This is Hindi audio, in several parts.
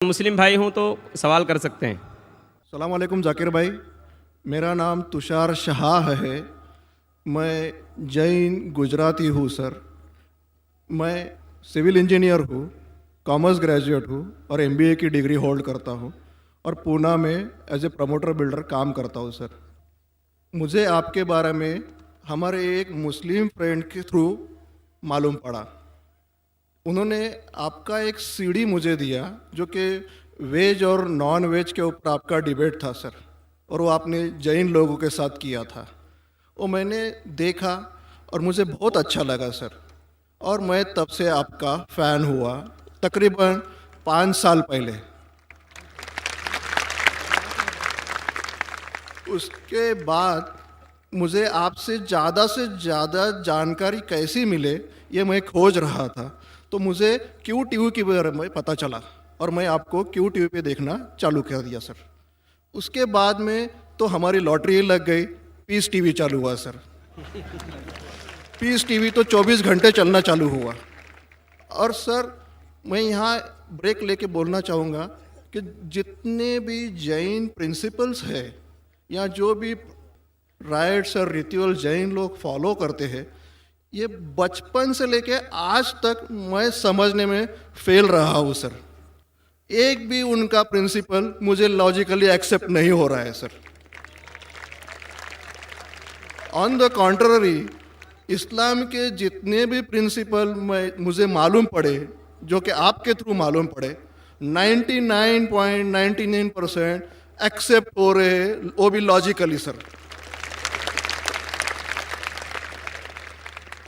मुस्लिम भाई हूँ तो सवाल कर सकते हैं। सलाम वालेकुम जाकिर भाई। मेरा नाम तुषार शाह है। मैं जैन गुजराती हूँ सर। मैं सिविल इंजीनियर हूँ, कॉमर्स ग्रेजुएट हूँ और एमबीए की डिग्री होल्ड करता हूँ और पूना में एज ए प्रमोटर बिल्डर काम करता हूँ सर। मुझे आपके बारे में हमारे एक मुस्लिम फ्रेंड के थ्रू मालूम पड़ा। उन्होंने आपका एक सीडी मुझे दिया जो कि वेज और नॉन वेज के ऊपर आपका डिबेट था सर, और वो आपने जैन लोगों के साथ किया था। वो मैंने देखा और मुझे बहुत अच्छा लगा सर, और मैं तब से आपका फ़ैन हुआ तकरीबन 5 साल पहले। उसके बाद मुझे आपसे ज़्यादा जानकारी कैसी मिले ये मैं खोज रहा था, तो मुझे क्यू टीवी के बारे में पता चला और मैं आपको क्यू टीवी पे देखना चालू कर दिया सर। उसके बाद में तो हमारी लॉटरी लग गई, पीस टीवी चालू हुआ सर। पीस टीवी तो 24 घंटे चलना चालू हुआ। और सर मैं यहाँ ब्रेक लेके बोलना चाहूँगा कि जितने भी जैन प्रिंसिपल्स है या जो भी राइट्स और रिचुअल जैन लोग फॉलो करते हैं, ये बचपन से लेके आज तक मैं समझने में फेल रहा हूँ सर। एक भी उनका प्रिंसिपल मुझे लॉजिकली एक्सेप्ट नहीं हो रहा है सर। ऑन द कॉन्ट्ररी, इस्लाम के जितने भी प्रिंसिपल मुझे मालूम पड़े, जो कि आपके थ्रू मालूम पड़े, 99.99% एक्सेप्ट हो रहे हैं, वो भी लॉजिकली सर।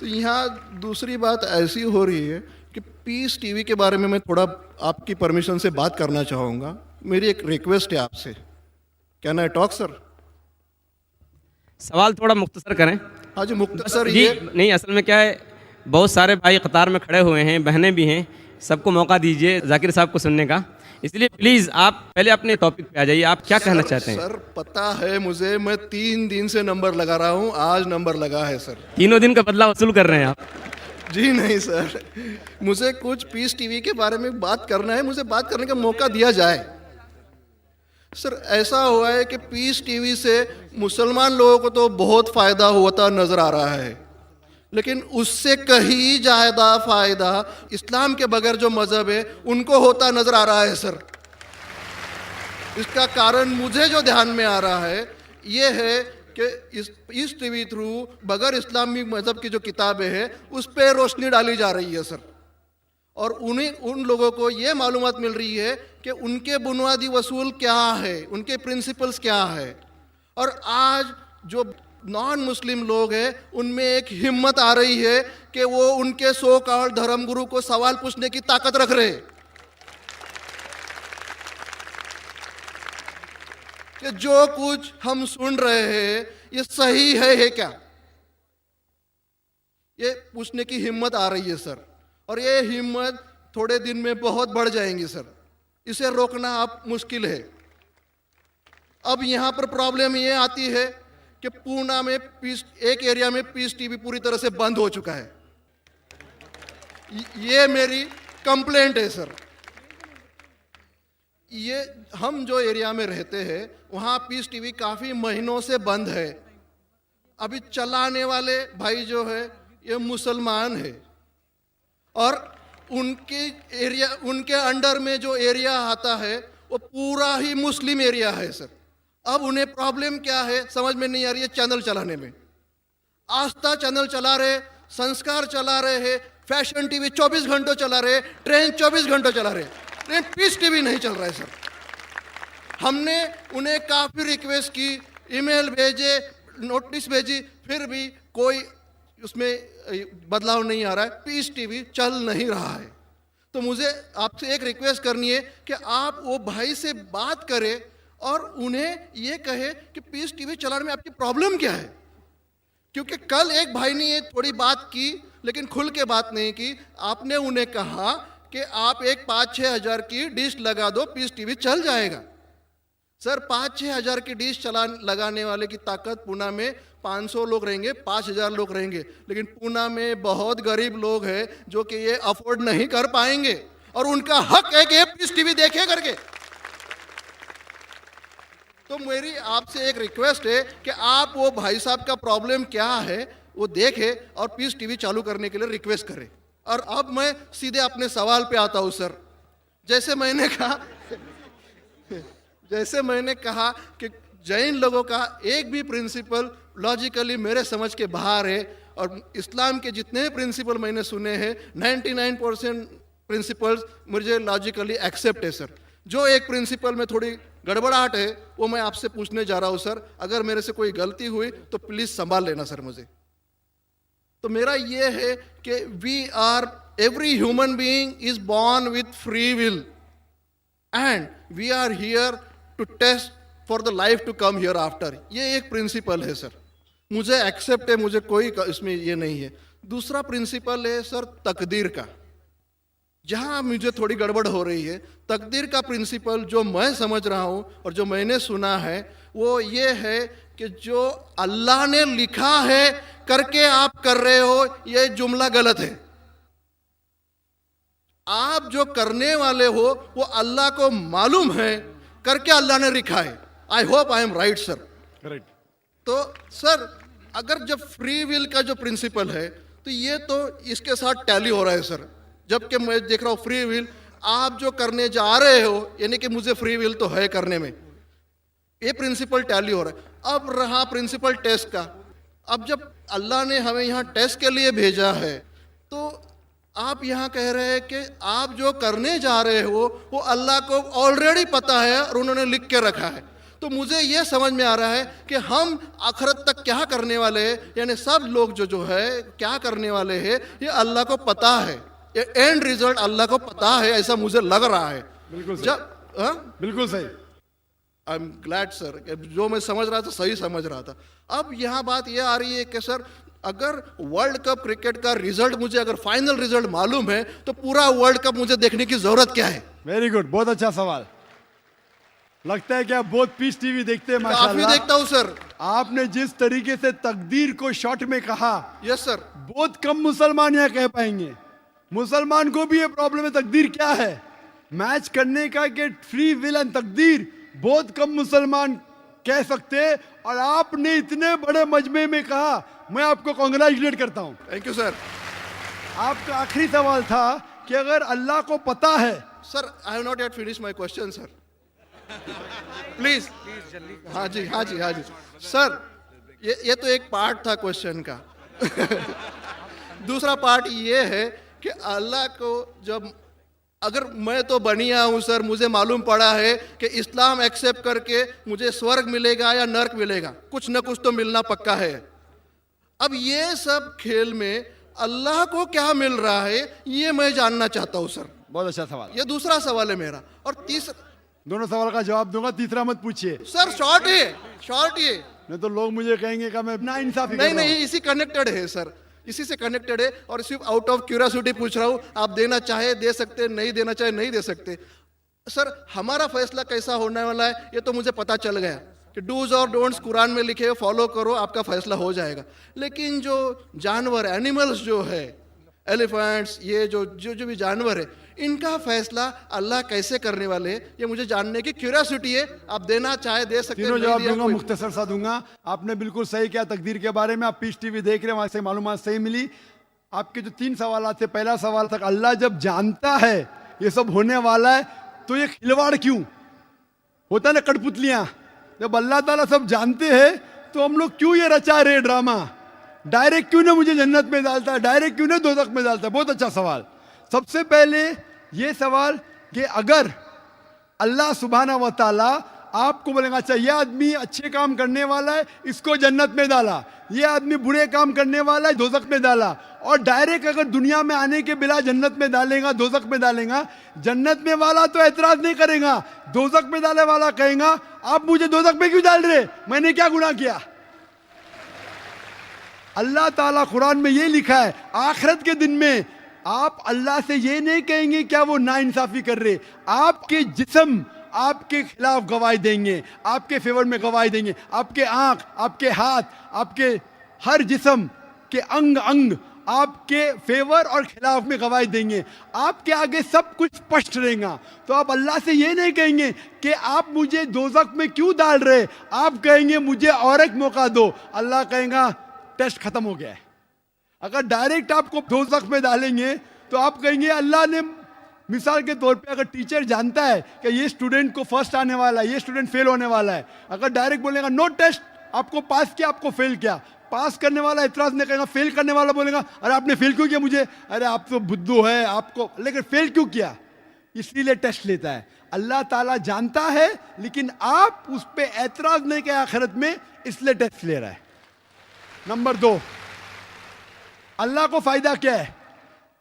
तो यहाँ दूसरी बात ऐसी हो रही है कि पीस टीवी के बारे में मैं थोड़ा आपकी परमिशन से बात करना चाहूँगा। मेरी एक रिक्वेस्ट है आपसे, कैन आई टॉक सर? सवाल थोड़ा मुख्तसर करें। हाँ जी, मुख्तसर जी ये। नहीं, असल में क्या है, बहुत सारे भाई कतार में खड़े हुए हैं, बहनें भी हैं, सबको मौका दीजिए जाकिर साहब को सुनने का। इसलिए प्लीज़ आप पहले अपने टॉपिक पे आ जाइए, आप क्या कहना चाहते हैं? सर पता है मुझे, मैं 3 दिन से नंबर लगा रहा हूँ, आज नंबर लगा है सर। तीनों दिन का बदला वसूल कर रहे हैं आप? जी नहीं सर, मुझे कुछ पीस टीवी के बारे में बात करना है, मुझे बात करने का मौका दिया जाए। सर ऐसा हुआ है कि पीस टीवी से मुसलमान लोगों को तो बहुत फ़ायदा होता नज़र आ रहा है, लेकिन उससे कहीं ज़्यादा फ़ायदा इस्लाम के बगैर जो मज़हब है उनको होता नज़र आ रहा है सर। इसका कारण मुझे जो ध्यान में आ रहा है ये है कि इस टीवी थ्रू बगैर इस्लामी मज़हब की जो किताबें हैं उस पर रोशनी डाली जा रही है सर, और उन लोगों को ये मालूमात मिल रही है कि उनके बुनियादी वसूल क्या है, उनके प्रिंसिपल्स क्या है। और आज जो नॉन मुस्लिम लोग हैं उनमें एक हिम्मत आ रही है कि वो उनके सो कॉल्ड धर्मगुरु को सवाल पूछने की ताकत रख रहे हैं कि जो कुछ हम सुन रहे हैं ये सही है क्या, ये पूछने की हिम्मत आ रही है सर। और ये हिम्मत थोड़े दिन में बहुत बढ़ जाएंगी सर, इसे रोकना आप मुश्किल है। अब यहाँ पर प्रॉब्लम ये आती है कि पूना में एक एरिया में पीस टीवी पूरी तरह से बंद हो चुका है। ये मेरी कंप्लेंट है सर। ये हम जो एरिया में रहते हैं वहाँ पीस टीवी काफ़ी महीनों से बंद है। अभी चलाने वाले भाई जो है ये मुसलमान है, और उनके अंडर में जो एरिया आता है वो पूरा ही मुस्लिम एरिया है सर। अब उन्हें प्रॉब्लम क्या है समझ में नहीं आ रही है चैनल चलाने में। आस्था चैनल चला रहे, संस्कार चला रहे हैं, फैशन टीवी 24 घंटों चला रहे, ट्रेन 24 घंटों चला रहे, लेकिन पीस टीवी नहीं चल रहा है सर। हमने उन्हें काफ़ी रिक्वेस्ट की, ईमेल भेजे, नोटिस भेजी, फिर भी कोई उसमें बदलाव नहीं आ रहा है, पीस टीवी चल नहीं रहा है। तो मुझे आपसे एक रिक्वेस्ट करनी है कि आप वो भाई से बात करें और उन्हें ये कहे कि पीस टीवी चलाने में आपकी प्रॉब्लम क्या है। क्योंकि कल एक भाई ने ये थोड़ी बात की लेकिन खुल के बात नहीं की। आपने उन्हें कहा कि आप एक 5-6 हज़ार की डिश लगा दो, पीस टीवी चल जाएगा। सर 5-6 हज़ार की डिश लगाने वाले की ताकत पूना में 500 लोग रहेंगे, 5,000 लोग रहेंगे, लेकिन पूना में बहुत गरीब लोग हैं जो कि ये अफोर्ड नहीं कर पाएंगे। और उनका हक है कि ये पीस टीवी देखे करके। तो मेरी आपसे एक रिक्वेस्ट है कि आप वो भाई साहब का प्रॉब्लम क्या है वो देखें और पीस टीवी चालू करने के लिए रिक्वेस्ट करें। और अब मैं सीधे अपने सवाल पे आता हूँ सर। जैसे मैंने कहा कि जैन लोगों का एक भी प्रिंसिपल लॉजिकली मेरे समझ के बाहर है, और इस्लाम के जितने भी प्रिंसिपल मैंने सुने हैं 99% प्रिंसिपल्स मुझे लॉजिकली एक्सेप्ट है सर। जो एक प्रिंसिपल में थोड़ी गड़बड़ाहट है वो मैं आपसे पूछने जा रहा हूँ सर। अगर मेरे से कोई गलती हुई तो प्लीज़ संभाल लेना सर मुझे। तो मेरा ये है कि every human being is born with free will and we are here to test for the life to come hereafter. ये एक प्रिंसिपल है सर, मुझे एक्सेप्ट है, मुझे कोई इसमें ये नहीं है। दूसरा प्रिंसिपल है सर तकदीर का, जहाँ मुझे थोड़ी गड़बड़ हो रही है। तकदीर का प्रिंसिपल जो मैं समझ रहा हूँ और जो मैंने सुना है वो ये है कि जो अल्लाह ने लिखा है करके आप कर रहे हो, ये जुमला गलत है। आप जो करने वाले हो वो अल्लाह को मालूम है करके अल्लाह ने लिखा है। I hope I am right sir. Correct. तो सर अगर जब फ्री विल का जो प्रिंसिपल है तो ये तो इसके साथ टैली हो रहा है सर। जबकि मैं देख रहा हूँ फ्री विल आप जो करने जा रहे हो, यानी कि मुझे फ्री विल तो है करने में, ये प्रिंसिपल टैली हो रहा है। अब रहा प्रिंसिपल टेस्ट का। अब जब अल्लाह ने हमें यहाँ टेस्ट के लिए भेजा है तो आप यहाँ कह रहे हैं कि आप जो करने जा रहे हो वो अल्लाह को ऑलरेडी पता है और उन्होंने लिख के रखा है। तो मुझे ये समझ में आ रहा है कि हम आखिरत तक क्या करने वाले हैं, यानी सब लोग जो है क्या करने वाले हैं ये अल्लाह को पता है। ये एंड रिजल्ट अल्लाह को पता है, ऐसा मुझे लग रहा है। बिल्कुल सही। जब बिल्कुल सही। आई एम ग्लैड सर, जो मैं समझ रहा था सही समझ रहा था। अब यहाँ बात ये आ रही है कि सर अगर वर्ल्ड कप क्रिकेट का रिजल्ट मुझे अगर फाइनल रिजल्ट मालूम है तो पूरा वर्ल्ड कप मुझे देखने की जरूरत क्या है? वेरी गुड, बहुत अच्छा सवाल। लगता है कि आप बहुत पीस टीवी देखते हैं। काफी माशाल्लाह। देखता हूँ सर। आपने जिस तरीके से तकदीर को शॉर्ट में कहा, यस सर। बहुत कम मुसलमान यहाँ कह पाएंगे। मुसलमान को भी ये प्रॉब्लम है तकदीर क्या है, मैच करने का कि फ्री विल एंड तकदीर बहुत कम मुसलमान कह सकते हैं। और आपने इतने बड़े मजमे में कहा, मैं आपको कांग्रेचुलेट करता हूं। Thank you sir. आपका आखिरी सवाल था कि अगर अल्लाह को पता है। Sir I have not yet finish my question sir, please. हाँ जी हाँ जी हाँ जी सर, ये तो एक पार्ट था क्वेश्चन का। दूसरा पार्ट ये है कि अल्लाह को जब अगर मैं तो बनिया हूँ सर, मुझे मालूम पड़ा है कि इस्लाम एक्सेप्ट करके मुझे स्वर्ग मिलेगा या नर्क मिलेगा, कुछ न कुछ तो मिलना पक्का है। अब ये सब खेल में अल्लाह को क्या मिल रहा है ये मैं जानना चाहता हूँ सर। बहुत अच्छा सवाल। ये दूसरा सवाल है मेरा। और तीसरा, दोनों सवाल का जवाब दूंगा, तीसरा मत पूछिए सर शॉर्ट है, शॉर्ट ये। नहीं तो लोग मुझे कहेंगे कि मैं ना इंसाफी कर नहीं रहा हूं। नहीं, इसी कनेक्टेड है सर, इसी से कनेक्टेड है। और सिर्फ आउट ऑफ क्यूरियोसिटी पूछ रहा हूँ, आप देना चाहे दे सकते, नहीं देना चाहे नहीं दे सकते। सर हमारा फैसला कैसा होने वाला है ये तो मुझे पता चल गया कि डूज और डोंट्स कुरान में लिखे, फॉलो करो, आपका फैसला हो जाएगा। लेकिन जो जानवर एनिमल्स जो है, एलिफेंट्स, ये जो भी जानवर है, इनका फैसला अल्लाह कैसे करने वाले हैं ये मुझे जानने की क्यूरियोसिटी है। आप देना चाहे दे सकते हैं, तीनों नहीं जवाब दिया दूंगा, कोई- मुख्तसर सा दूंगा। आपने बिल्कुल सही किया तकदीर के बारे में। आप पीस टीवी देख रहे हैं, वहां से मालूमात सही मिली। आपके जो 3 सवाल थे, पहला सवाल था अल्लाह जब जानता है ये सब होने वाला है तो ये खिलवाड़ क्यों होता है ना, कठपुतलियां। जब अल्लाह ताला सब जानते हैं तो हम लोग क्यों ये रचा रहे ड्रामा, डायरेक्ट क्यों ना मुझे जन्नत में डालता है, डायरेक्ट क्यों ना दोज़ख में डालता है। बहुत अच्छा सवाल। सबसे पहले ये सवाल कि अगर अल्लाह सुब्हाना व तआला आपको बोलेगा अच्छा ये आदमी अच्छे काम करने वाला है, इसको जन्नत में डाला, ये आदमी बुरे काम करने वाला है, दोज़ख में डाला, और डायरेक्ट अगर दुनिया में आने के बिना जन्नत में डालेगा, दोज़ख में डालेगा, जन्नत में वाला तो एतराज नहीं करेगा, दोज़ख में डाले वाला कहेगा आप मुझे दोज़ख में क्यों डाल रहे, मैंने क्या गुनाह किया। अल्लाह ताला कुरान में ये लिखा है आखिरत के दिन में आप अल्लाह से ये नहीं कहेंगे क्या वो नाइंसाफी कर रहे, आपके जिस्म आपके खिलाफ गवाही देंगे, आपके फेवर में गवाही देंगे। आपके आंख, आपके हाथ, आपके हर जिस्म के अंग अंग आपके फेवर और खिलाफ में गवाही देंगे। आपके आगे सब कुछ स्पष्ट रहेगा। तो आप अल्लाह से ये नहीं कहेंगे कि आप मुझे दोज़ख में क्यों डाल रहे, आप कहेंगे मुझे और एक मौका दो। अल्लाह कहेगा टेस्ट खत्म हो गया है। अगर डायरेक्ट आपको दोज़ख में डालेंगे तो आप कहेंगे अल्लाह ने, मिसाल के तौर पे अगर टीचर जानता है कि ये स्टूडेंट को फर्स्ट आने वाला है, ये स्टूडेंट फेल होने वाला है, अगर डायरेक्ट बोलेगा नो टेस्ट, आपको पास किया आपको फेल किया, पास करने वाला इतराज नहीं करेगा, फेल करने वाला बोलेगा अरे आपने फेल क्यों किया मुझे, अरे आप तो बुद्धू है आपको, लेकिन फेल क्यों किया, इसीलिए टेस्ट लेता है। अल्लाह ताला जानता है लेकिन आप उस पर एतराज नहीं किया आखिरत में, इसलिए टेस्ट ले रहा है। नंबर 2, अल्लाह को फायदा क्या है?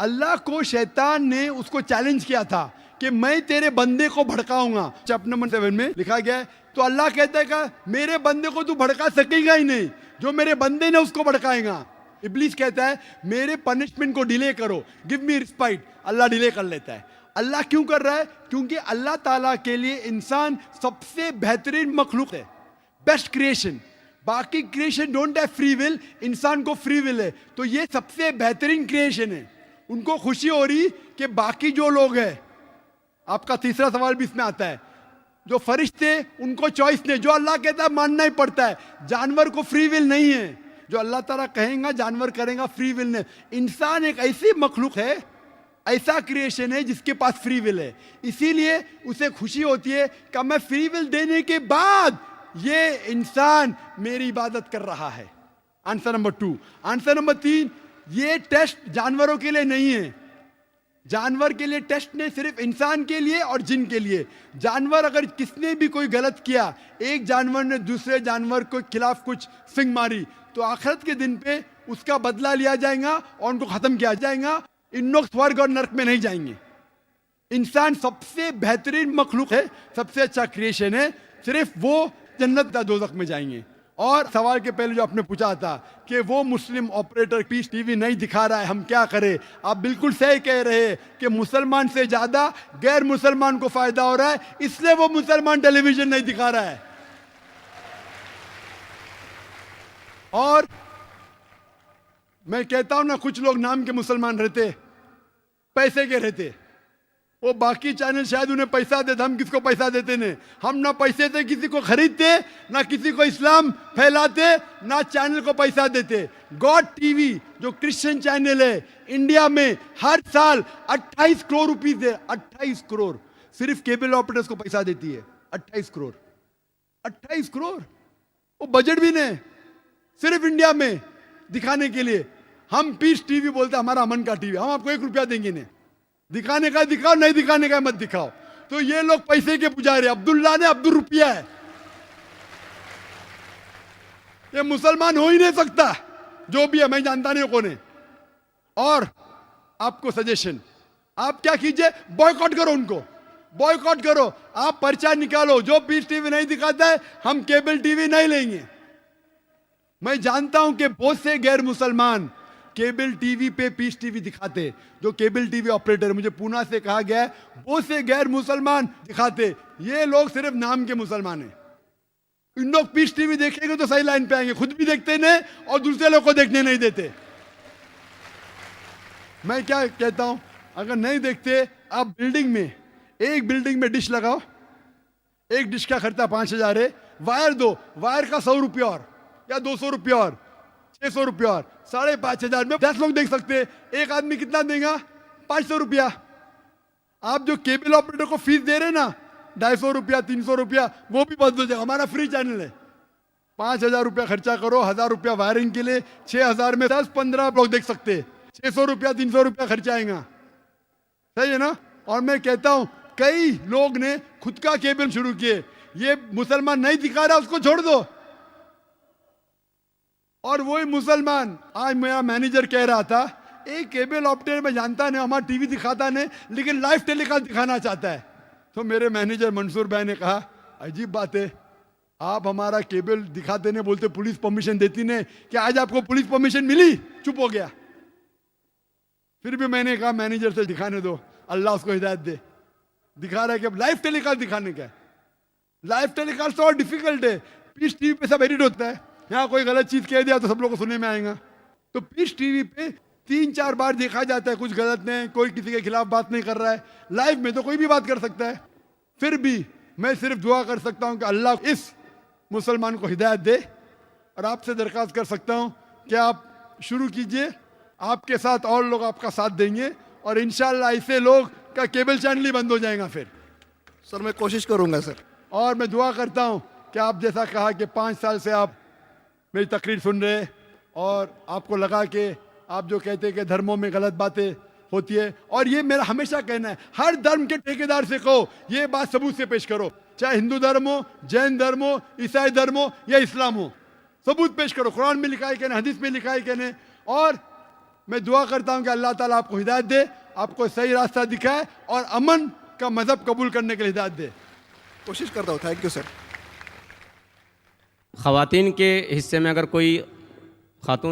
अल्लाह को शैतान ने उसको चैलेंज किया था कि मैं तेरे बंदे को भड़काऊंगा। चैप्टर नंबर 7 में लिखा गया है। तो अल्लाह कहता है कि मेरे बंदे को तू भड़का सकेगा ही नहीं, जो मेरे बंदे ने उसको भड़काएगा। इब्लीस कहता है मेरे पनिशमेंट को डिले करो, गिव मी रिस्पाइट। अल्लाह डिले कर लेता है। अल्लाह क्यों कर रहा है? क्योंकि अल्लाह ताला के लिए इंसान सबसे बेहतरीन मखलूक है, बेस्ट क्रिएशन। बाकी creation don't have free will, इंसान को फ्री विल है। तो ये सबसे बेहतरीन क्रिएशन है। उनको खुशी हो रही कि बाकी जो लोग हैं, आपका तीसरा सवाल भी इसमें आता है, जो फरिश्ते उनको चॉइस नहीं, जो अल्लाह कहता है मानना ही पड़ता है। जानवर को फ्री विल नहीं है, जो अल्लाह ताला कहेगा जानवर करेगा, फ्री विल नहीं। इंसान एक ऐसी मखलूक है, ऐसा क्रिएशन है जिसके पास फ्री विल है, इसीलिए उसे खुशी होती है कि मैं फ्री विल देने के बाद ये इंसान मेरी इबादत कर रहा है। Answer number 2। आंसर नंबर 3, ये टेस्ट जानवरों के लिए नहीं है। जानवर के लिए टेस्ट नहीं, सिर्फ इंसान के लिए और जिन के लिए। जानवर अगर किसने भी कोई गलत किया, एक जानवर ने दूसरे जानवर के खिलाफ कुछ सिंग मारी, तो आखिरत के दिन पे उसका बदला लिया जाएगा और उनको खत्म किया जाएगा। इन लोग स्वर्ग और नरक में नहीं जाएंगे। इंसान सबसे बेहतरीन मखलूक है, सबसे अच्छा क्रिएशन है, सिर्फ वो जन्नत या दोज़ख में जाएंगे। और सवाल के पहले जो आपने पूछा था कि वो मुस्लिम ऑपरेटर पीस टीवी नहीं दिखा रहा है, हम क्या करें? आप बिल्कुल सही कह रहे हैं कि मुसलमान से ज्यादा गैर मुसलमान को फायदा हो रहा है, इसलिए वो मुसलमान टेलीविजन नहीं दिखा रहा है। और मैं कहता हूं ना, कुछ लोग नाम के मुसलमान रहते, पैसे के रहते, वो बाकी चैनल शायद उन्हें पैसा देते, हम किसको पैसा देते नहीं। हम ना पैसे से किसी को खरीदते, ना किसी को इस्लाम फैलाते, ना चैनल को पैसा देते। गॉड टीवी जो क्रिश्चियन चैनल है, इंडिया में हर साल 28 करोड़ रुपीस है, 28 करोड़ सिर्फ केबल ऑपरेटर्स को पैसा देती है। 28 करोड़, 28 करोड़, वो बजट भी नहीं, सिर्फ इंडिया में दिखाने के लिए। हम पीस टीवी बोलते हमारा अमन का टीवी, हम आपको 1 रुपया देंगे नहीं, दिखाने का दिखाओ, नहीं दिखाने का मत दिखाओ। तो ये लोग पैसे के पुजारी, अब्दुल्ला ने अब्दुल रुपया है, ये मुसलमान हो ही नहीं सकता। जो भी है, मैं जानता नहीं कौन है। और आपको सजेशन, आप क्या कीजिए, बॉयकॉट करो उनको, बॉयकॉट करो। आप पर्चा निकालो, जो पीस टीवी नहीं दिखाता है हम केबल टीवी नहीं लेंगे। मैं जानता हूं कि बहुत से गैर मुसलमान केबल टीवी पे पीस टीवी दिखाते, जो केबल टीवी ऑपरेटर, मुझे पूना से कहा गया है, बहुत से गैर मुसलमान दिखाते। ये लोग सिर्फ नाम के मुसलमान हैं। इन लोग पीस टीवी देखेंगे तो सही लाइन पे आएंगे, खुद भी देखते नहीं और दूसरे लोग को देखने नहीं देते। मैं क्या कहता हूं, अगर नहीं देखते, आप बिल्डिंग में, एक बिल्डिंग में डिश लगाओ, एक डिश का खर्चा 5,000 है, वायर दो, वायर का 100 रुपया और या 200 रुपया और 600 रुपया और 5,500 में 10 लोग देख सकते हैं। एक आदमी कितना देगा? 500 रुपया। आप जो केबल ऑपरेटर को फीस दे रहे ना, 250 रुपया 300 रुपया, वो भी बंद हो जाएगा। हमारा फ्री चैनल है। 5,000 रुपया खर्चा करो, 1,000 रुपया वायरिंग के लिए, 6,000 में 10-15 लोग देख सकते हैं। 600 रुपया 300 रुपया खर्चा आएगा, सही है ना? और मैं कहता हूं कई लोग ने खुद का केबल शुरू किए, ये मुसलमान नहीं दिखा रहा, उसको छोड़ दो। और वही मुसलमान, आज मेरा मैनेजर कह रहा था, एक केबल ऑपरेटर में जानता नहीं, हमारा टीवी दिखाता नहीं, लेकिन लाइव टेलीकास्ट दिखाना चाहता है। तो मेरे मैनेजर मंसूर भाई ने कहा, अजीब बात है, आप हमारा केबल दिखाते नहीं, बोलते पुलिस परमिशन देती नहीं, कि आज आपको पुलिस परमिशन मिली? चुप हो गया। फिर भी मैंने कहा मैनेजर से दिखाने दो, अल्लाह उसको हिदायत दे। दिखा रहा है कि लाइव टेलीकास्ट दिखाने का। लाइव टेलीकास्ट और डिफिकल्ट है, पीस टीवी पे सब एडिट होता है, यहाँ कोई गलत चीज कह दिया तो सब लोगों को सुनने में आएगा। तो पीस टीवी पे 3-4 बार देखा जाता है कुछ गलत नहीं, कोई किसी के खिलाफ बात नहीं कर रहा है। लाइफ में तो कोई भी बात कर सकता है। फिर भी मैं सिर्फ दुआ कर सकता हूं कि अल्लाह इस मुसलमान को हिदायत दे, और आपसे दरख्वास्त कर सकता हूं कि आप शुरू कीजिए, आपके साथ और लोग आपका साथ देंगे, और इंशाल्लाह ऐसे लोग का केबल चैनल ही बंद हो जाएगा फिर। सर मैं कोशिश करूंगा सर। और मैं दुआ करता हूं कि आप जैसा कहा कि 5 साल से आप मेरी तकरीर सुन रहे, और आपको लगा कि आप जो कहते हैं कि धर्मों में गलत बातें होती है, और ये मेरा हमेशा कहना है, हर धर्म के ठेकेदार से कहो ये बात सबूत से पेश करो, चाहे हिंदू धर्म हो, जैन धर्म हो, ईसाई धर्म हो या इस्लाम हो, सबूत पेश करो। कुरान में लिखा है कि नहीं, हदीस में लिखा है कि नहीं। और मैं दुआ करता हूं कि अल्लाह ताला आपको हिदायत दे, आपको सही रास्ता दिखाए, और अमन का मजहब कबूल करने के लिए हिदायत दे। कोशिश करता हूँ। Thank you sir. ख़वातीन के हिस्से में अगर कोई खातून